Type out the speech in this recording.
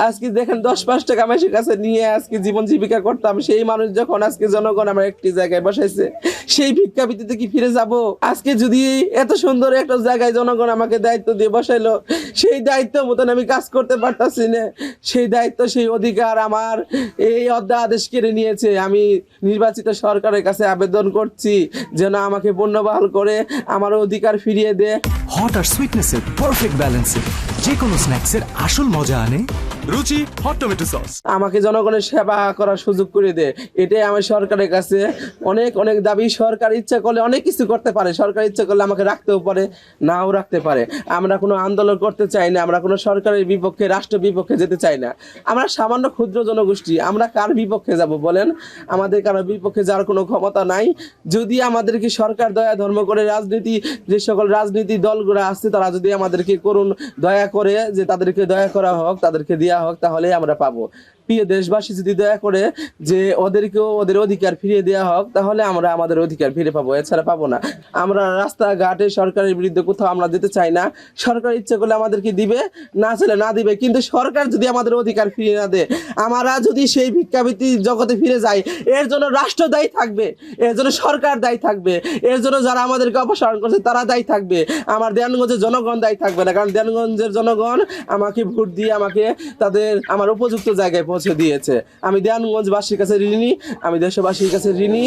আজকে দেখেন 10-5 টাকা মানুষের কাছে নিয়ে আজকে জীবন জীবিকা করতাম, সেই মানুষ যখন আজকে জনগণ আমার একটি জায়গায় বসাইছে, সেই ভিক্ষাবৃত্তিতে কি ফিরে যাব? আজকে যদি এত সুন্দর একটা জায়গায় জনগণ আমাকে দায়িত্ব দিয়ে বসাইলো, সেই দায়িত্ব মতন আমি কাজ করতে পারতাছি না, সেই দায়িত্ব সেই অধিকার আমার এই অধ্যাদেশ কেড়ে নিয়েছে। আমি নির্বাচিত সরকারের কাছে আবেদন করছি যেন আমাকে পুনর্বহাল করে আমার অধিকার ফিরিয়ে দেয়। হট আর সুইটনেসের পারফেক্ট ব্যালেন্সে যে কোনো স্ন্যাক্সের আসল মজা আনে রুচি হট টমেটো সস। আমাকে জনগণের সেবা করার সুযোগ করে দে, এটাই আমার সরকারের কাছে অনেক অনেক দাবি। সরকার ইচ্ছা করলে অনেক কিছু করতে পারে, সরকার ইচ্ছা করলে আমাকে রাখতেও পারে, নাও রাখতে পারে। আমরা কোনো আন্দোলন করতে চাই না, আমরা কোনো সরকারের বিপক্ষে, রাষ্ট্র বিপক্ষে যেতে চাই না। আমরা সামান্য ক্ষুদ্র জনগোষ্ঠী, আমরা কার বিপক্ষে যাব বলেন? আমাদের কারো বিপক্ষে যাওয়ার কোনো ক্ষমতা নাই। যদি আমাদেরকে সরকার দয়া ধর্ম করে রাজনীতি, যে সকল রাজনীতি দলগুলো আছে তারা যদি আমাদেরকে করুন দয়া করে, যে তাদেরকে দয়া করা হোক, তাদেরকে দেওয়া হোক, তাহলে আমরা পাবো। প্রিয় দেশবাসী যদি দয়া করে যে ওদেরকেও ওদের অধিকার ফিরিয়ে দেওয়া হোক, তাহলে আমরা আমাদের অধিকার ফিরে পাবো, এছাড়া পাবো না। আমরা রাস্তাঘাটে সরকারের বিরুদ্ধে কোথাও আমরা যেতে চাই না। সরকার ইচ্ছে করলে আমাদেরকে দিবে, না চাইলে না দিবে, কিন্তু সরকার যদি আমাদের অধিকার ফিরিয়ে না দেয়, আমরা যদি সেই ভিক্ষাবৃত্তি জগতে ফিরে যাই, এর জন্য রাষ্ট্র দায়ী থাকবে, এর জন্য সরকার দায়ী থাকবে, এর জন্য যারা আমাদেরকে অপসারণ করছে তারা দায়ী থাকবে। আমার দেওয়ানগঞ্জের জনগণ দায়ী থাকবে না, কারণ দেওয়ানগঞ্জের জনগণ আমাকে ভোট দিয়ে আমাকে আমার উপযুক্ত জায়গায় পৌঁছে দিয়েছে। আমি দেওয়ানগঞ্জবাসীর কাছে ঋণী, আমি দেশবাসীর কাছে ঋণী।